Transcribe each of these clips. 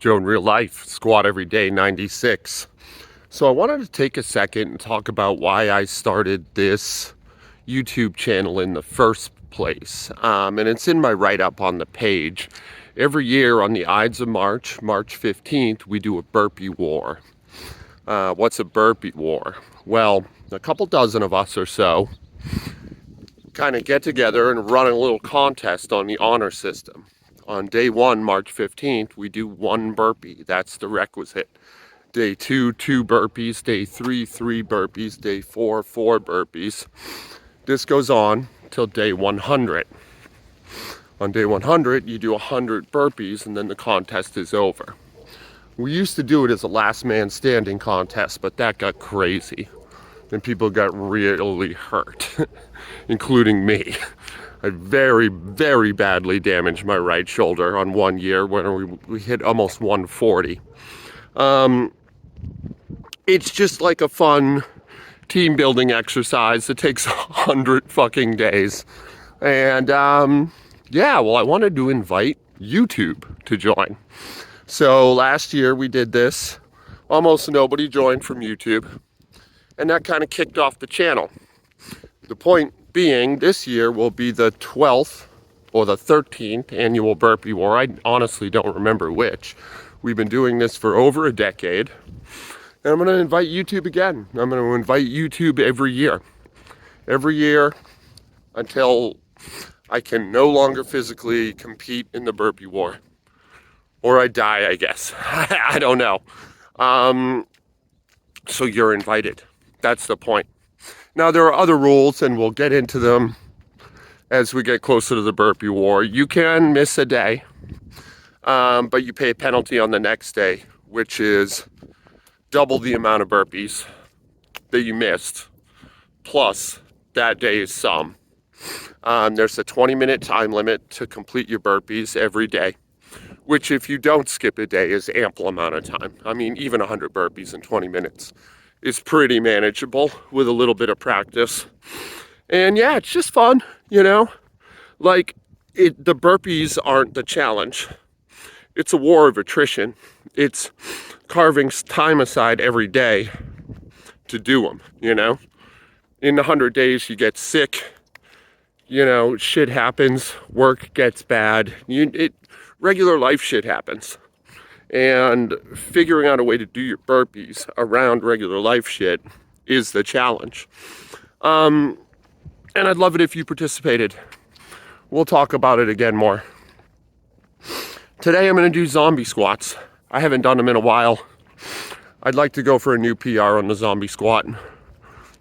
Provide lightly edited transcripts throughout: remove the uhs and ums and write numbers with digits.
Joe in real life, squat every day, 96. So I wanted to take a second and talk about why I started this YouTube channel in the first place. And it's in my write-up on the page. Every year on the Ides of March, March 15th, we do a burpee war. What's a burpee war? Well, a couple dozen of us or so kind of get together and run a little contest on the honor system. On day one, March 15th, we do one burpee. That's the requisite. Day two, 2 burpees. Day three, 3 burpees. Day four, 4 burpees. This goes on till day 100. On day 100, you do 100 burpees and then the contest is over. We used to do it as a last man standing contest, but that got crazy. And people got really hurt, including me. I very, very badly damaged my right shoulder on one year when we hit almost 140. It's just like a fun team building exercise that takes 100 fucking days. And yeah, well, I wanted to invite YouTube to join. So last year we did this. Almost nobody joined from YouTube. And that kind of kicked off the channel. The point being, this year will be the 12th or the 13th annual burpee war. I honestly don't remember which. We've been doing this for over a decade. And I'm going to invite YouTube again. I'm going to invite YouTube every year. Every year until I can no longer physically compete in the burpee war. Or I die, I guess. I don't know. So you're invited. That's the point. Now, there are other rules, and we'll get into them as we get closer to the burpee war. You can miss a day, but you pay a penalty on the next day, which is double the amount of burpees that you missed, plus that day's sum. There's a 20-minute time limit to complete your burpees every day, which if you don't skip a day is ample amount of time. I mean, even 100 burpees in 20 minutes is pretty manageable with a little bit of practice. And yeah, it's just fun, you know? Like, the burpees aren't the challenge. It's a war of attrition. It's carving time aside every day to do them, you know? In the 100 days, you get sick, you know, shit happens, work gets bad, regular life shit happens. And figuring out a way to do your burpees around regular life shit is the challenge. And I'd love it if you participated. We'll talk about it again more. Today I'm going to do zombie squats. I haven't done them in a while. I'd like to go for a new PR on the zombie squat.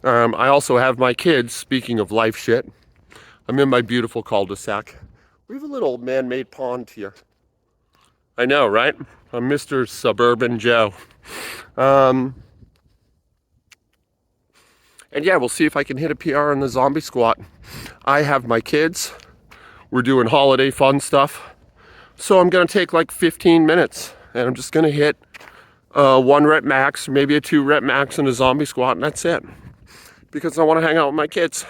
I also have my kids, speaking of life shit. I'm in my beautiful cul-de-sac. We have a little man-made pond here. I know, right? I'm Mr. Suburban Joe. And yeah, we'll see if I can hit a PR on the zombie squat. I have my kids. We're doing holiday fun stuff. So I'm going to take like 15 minutes. And I'm just going to hit 1 rep max, maybe a 2 rep max in a zombie squat. And that's it. Because I want to hang out with my kids.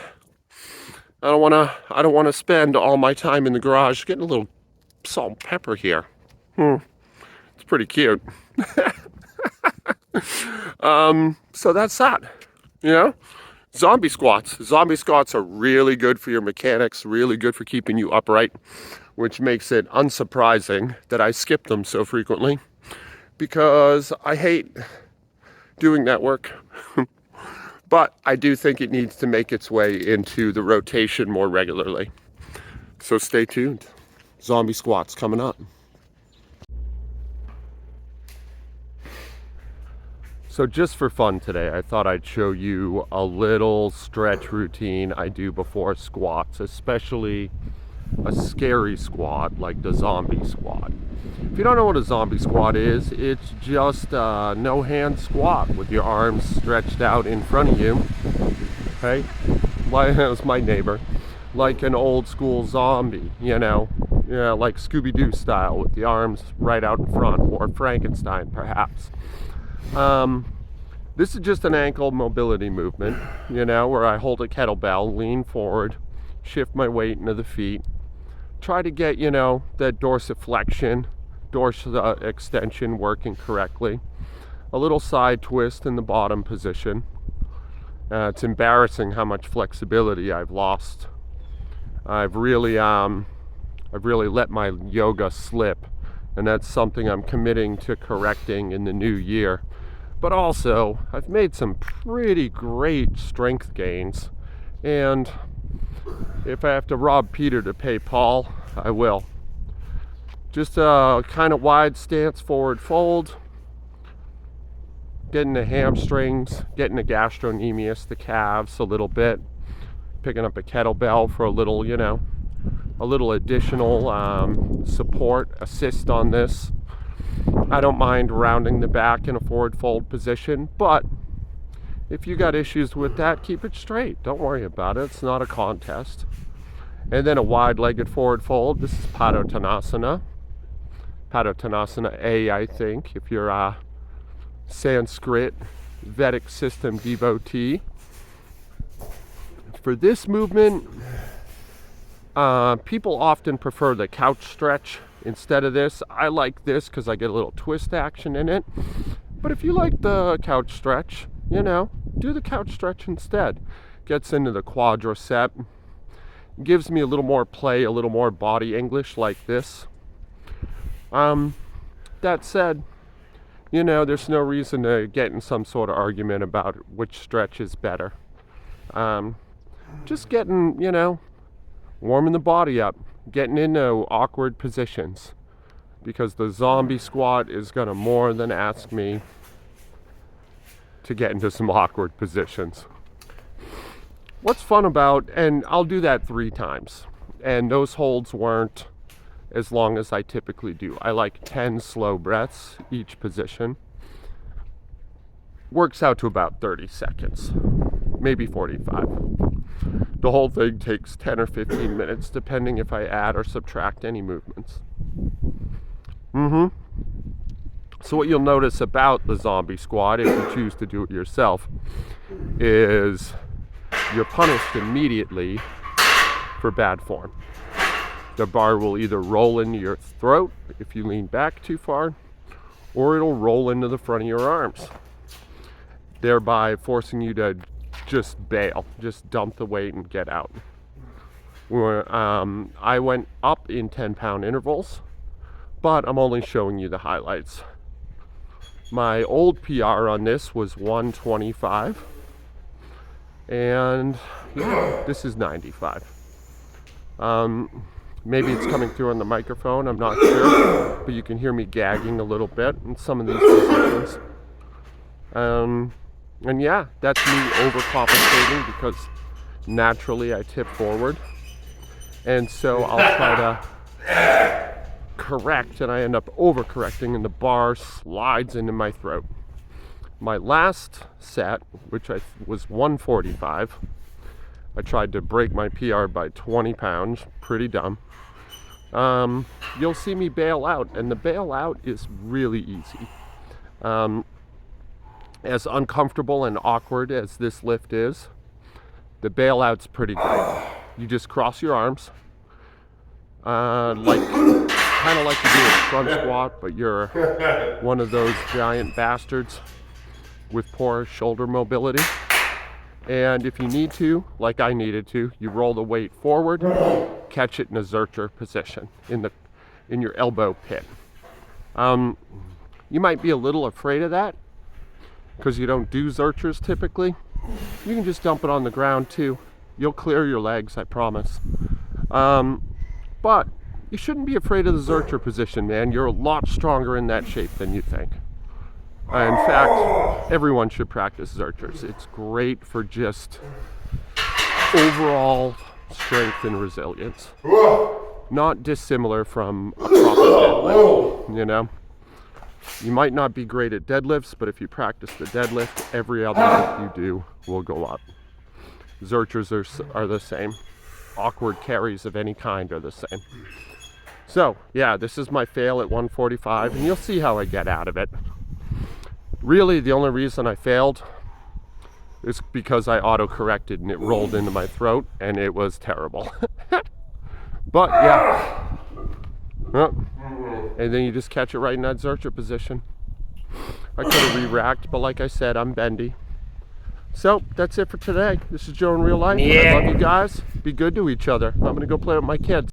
I don't want to spend all my time in the garage. Getting a little salt and pepper here. It's pretty cute. So that's that, you know? Zombie squats. Zombie squats are really good for your mechanics, really good for keeping you upright, which makes it unsurprising that I skip them so frequently because I hate doing that work. But I do think it needs to make its way into the rotation more regularly. So stay tuned. Zombie squats coming up. So just for fun today, I thought I'd show you a little stretch routine I do before squats, especially a scary squat like the zombie squat. If you don't know what a zombie squat is, it's just a no-hand squat with your arms stretched out in front of you. Okay? That was my neighbor. Like an old school zombie, you know? Yeah, like Scooby-Doo style with the arms right out in front, or Frankenstein perhaps. This is just an ankle mobility movement, you know, where I hold a kettlebell, lean forward, shift my weight into the feet, try to get, you know, that dorsiflexion dorsal extension working correctly. A little side twist in the bottom position. It's embarrassing how much flexibility I've lost. I've really let my yoga slip, and that's something I'm committing to correcting in the new year. But also, I've made some pretty great strength gains, and if I have to rob Peter to pay Paul, I will. Just a kind of wide stance, forward fold, getting the hamstrings, getting the gastrocnemius, the calves a little bit, picking up a kettlebell for a little, a little additional support, assist on this. I don't mind rounding the back in a forward fold position, but if you got issues with that, keep it straight. Don't worry about it. It's not a contest. And then a wide-legged forward fold. This is Padottanasana. Padottanasana A, I think, if you're a Sanskrit Vedic system devotee. For this movement, people often prefer the couch stretch instead of this. I like this because I get a little twist action in it. But if you like the couch stretch, do the couch stretch instead. Gets into the quadricep. Gives me a little more play, a little more body English like this. That said, there's no reason to get in some sort of argument about which stretch is better. Just getting, warming the body up, getting into awkward positions, because the zombie squat is going to more than ask me to get into some awkward positions. What's fun about, and I'll do that 3 times, and those holds weren't as long as I typically do. I like 10 slow breaths each position. Works out to about 30 seconds, maybe 45. The whole thing takes 10 or 15 minutes, depending if I add or subtract any movements. So what you'll notice about the zombie squat, if you choose to do it yourself, is you're punished immediately for bad form. The bar will either roll into your throat if you lean back too far, or it'll roll into the front of your arms, thereby forcing you to just bail, just dump the weight and get out. I went up in 10-pound intervals, but I'm only showing you the highlights. My old PR on this was 125, and this is 95. Maybe it's coming through on the microphone, I'm not sure, but you can hear me gagging a little bit in some of these positions. And yeah, that's me overcompensating because naturally I tip forward. And so I'll try to correct, and I end up overcorrecting, and the bar slides into my throat. My last set, which was 145, I tried to break my PR by 20 pounds, pretty dumb. You'll see me bail out, and the bailout is really easy. As uncomfortable and awkward as this lift is, the bailout's pretty great. You just cross your arms, kind of like you do a front squat, but you're one of those giant bastards with poor shoulder mobility. And if you need to, like I needed to, you roll the weight forward, catch it in a Zercher position in your elbow pit. You might be a little afraid of that because you don't do Zerchers typically. You can just dump it on the ground too. You'll clear your legs, I promise. But you shouldn't be afraid of the Zercher position, man. You're a lot stronger in that shape than you think. In fact, everyone should practice Zerchers. It's great for just overall strength and resilience. Not dissimilar from a proper deadlift, You might not be great at deadlifts, but if you practice the deadlift, every other lift you do will go up. Zerchers are the same. Awkward carries of any kind are the same. So, yeah, this is my fail at 145, and you'll see how I get out of it. Really, the only reason I failed is because I auto-corrected and it rolled into my throat, and it was terrible. But, yeah, Yep. And then you just catch it right in that zercher position. I could have re-racked, but like I said, I'm bendy. So that's it for today. This is Joe in real life. I love you guys. Be good to each other. I'm gonna go play with my kids.